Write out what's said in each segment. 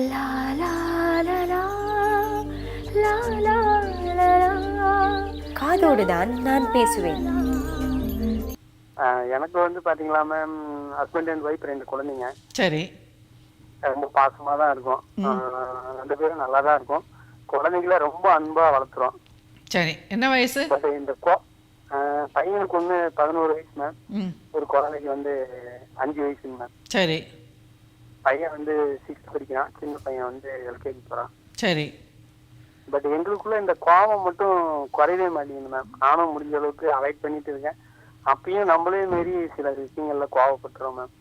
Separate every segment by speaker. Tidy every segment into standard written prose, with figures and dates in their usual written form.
Speaker 1: லா லா லா லா, லா லா லா லா. காதோடு தான் நான் பேசுவேன்.
Speaker 2: எனக்கு வந்து பாத்தீங்களா மேம், ஹஸ்பண்ட் அண்ட் ஒய்ஃப் 2 குழந்தைங்க.
Speaker 3: சரி.
Speaker 2: ரொம்ப பாசமா தான் இருக்கும். 2 பேரும் நல்லா தான் இருக்கும். குழந்தைங்கள ரொம்ப அன்பா வளர்த்துறோம்.
Speaker 3: சரி. என்ன வயசு?
Speaker 2: பட் இந்த பையனுக்கு வந்து 11 வயசு மேம்.
Speaker 3: ம்.
Speaker 2: ஒரு குழந்தைக்கு வந்து 5 வயசுங்க மேம்.
Speaker 3: சரி.
Speaker 2: பையன் வந்து 6th படிக்கிறான். சின்ன பையன் வந்து LKG போறான்.
Speaker 3: சரி.
Speaker 2: பட் எங்களுக்குள்ள இந்த கோபம் மட்டும் குறையவே மாட்டேங்குது மேம். நானும் முடிஞ்ச அளவுக்கு அவாய்ட் பண்ணிட்டு இருக்கேன். அப்பயும் நம்மளே மீறி சில விஷயங்கள்ல கோவப்பட்டுறோம் மேம்.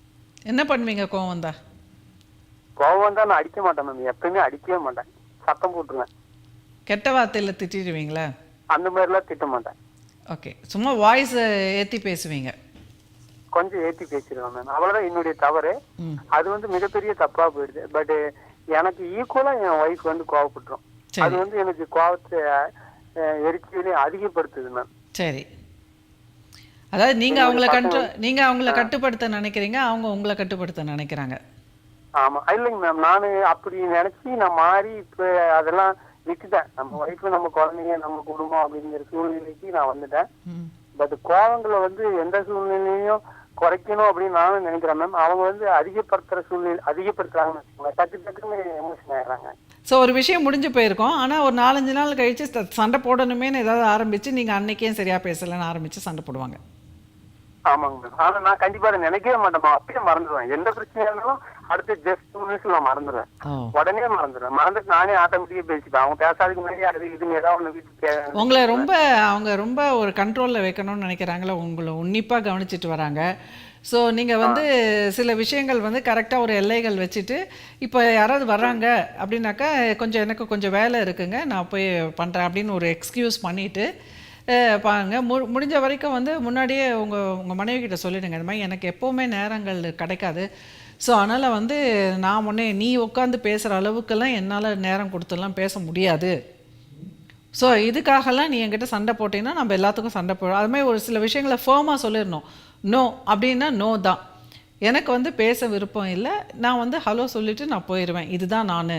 Speaker 3: என்ன பண்ணுவீங்க கோவம் வந்தா?
Speaker 2: கோவம் தான், நான் அடிக்க மாட்டேன் மேம். எப்பயுமே அடிக்கவே மாட்டேன். சத்தம் போட்டுருவேன்.
Speaker 3: கெட்ட வார்த்தையில் திட்டிடுவீங்களா?
Speaker 2: அந்த மாதிரிலாம் திட்ட மாட்டேன்.
Speaker 3: ஓகே. சும்மா வாய்ஸ் ஏற்றி பேசுவீங்க.
Speaker 2: கொஞ்சம் ஏற்றி பேசிடுவேன் மேம். அவ்வளோதான் என்னுடைய தவறு.
Speaker 3: ம்.
Speaker 2: அது வந்து மிகப்பெரிய தப்பா போயிடுது. பட் எனக்கு ஈக்குவலா என் ஒய்ஃப் வந்து கோவப்பட்டுரும். அது
Speaker 3: சரி.
Speaker 2: வந்து எனக்கு கோவத்தை எரிச்சலே அதிகப்படுத்துது மேம்.
Speaker 3: சரி. அதாவது நீங்கள் அவங்கள கட்டுப்படுத்த நினைக்கிறீங்க, அவங்க உங்களை கட்டுப்படுத்த நினைக்கிறாங்க.
Speaker 2: ஆமா, இல்லைங்க மேம். நான் அப்படி நினைச்சு நான் மாறி இப்ப அதெல்லாம் விட்டுட்டேன். நம்ம ஒய்ஃப், நம்ம குழந்தைங்க, நம்ம குடும்பம் அப்படிங்கிற சூழ்நிலைக்கு நான் வந்துட்டேன்.
Speaker 3: ம்.
Speaker 2: பட் கோவங்களை வந்து எந்த சூழ்நிலையும் குறைக்கணும் அப்படின்னு நானும் நினைக்கிறேன் மேம். அவங்க வந்து அதிகப்படுத்துறாங்கன்னு வச்சுக்கோங்க. டக்குன்னு எமோஷன் ஆயிடுறாங்க.
Speaker 3: ஸோ ஒரு விஷயம் முடிஞ்சு போயிருக்கோம். ஆனால் ஒரு 4-5 நாள் கழித்து சண்டை போடணுமேனு ஏதாவது ஆரம்பித்து நீங்கள் அன்னைக்கே சரியாக பேசலைன்னு ஆரம்பித்து சண்டை போடுவாங்க.
Speaker 2: ஆமாங்க மேம். ஆனா நான் கண்டிப்பா அதை நினைக்கவே மாட்டேன். அப்படியே மறந்துடுவேன். எந்த பிரச்சனையா இருந்தாலும் அடுத்த ஜஸ்ட் 2 மினிட்ஸ்ல நான் மறந்துடுவேன். உடனே மறந்துடுவேன். மறந்துட்டு நானே ஆட்டோமேட்டிக்கா பேசிப்பேன். அவங்க பேசாததுக்கு முன்னாடி அது இதுன்னு ஏதாவது ஒன்று வீட்டுக்கு
Speaker 3: உங்களை அவங்க ரொம்ப ஒரு கண்ட்ரோலில் வைக்கணும்னு நினைக்கிறாங்களா? உங்களை உன்னிப்பாக கவனிச்சிட்டு வராங்க. ஸோ நீங்கள் வந்து சில விஷயங்கள் வந்து கரெக்டாக ஒரு எல்லைகள் வச்சுட்டு, இப்போ யாராவது வர்றாங்க அப்படின்னாக்கா, எனக்கு கொஞ்சம் வேலை இருக்குங்க, நான் போய் பண்ணுறேன் அப்படின்னு ஒரு எக்ஸ்கியூஸ் பண்ணிவிட்டு பாருங்க. முடிஞ்ச வரைக்கும் வந்து முன்னாடியே உங்கள் மனைவி கிட்ட சொல்லிடுங்க, இந்த மாதிரி எனக்கு எப்போவுமே நேரங்கள் கிடைக்காது. ஸோ அதனால் வந்து நான் நீ உட்காந்து பேசுகிற அளவுக்கெல்லாம் என்னால் நேரம் கொடுத்துலாம் பேச முடியாது. ஸோ இதுக்காகலாம் நீ என்கிட்ட சண்டை போட்டிங்கன்னா நம்ம எல்லாத்துக்கும் சண்டை போடுறோம். அதுமாதிரி ஒரு சில விஷயங்களை ஃபேமாக சொல்லிடணும். நோ அப்படின்னா நோ தான். எனக்கு வந்து பேச விருப்பம் இல்லை, நான் வந்து ஹலோ சொல்லிவிட்டு நான் போயிடுவேன், இதுதான் நான்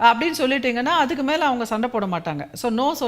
Speaker 3: அப்படின்னு சொல்லிட்டீங்கன்னா அதுக்கு மேலே அவங்க சண்டை போட மாட்டாங்க. So no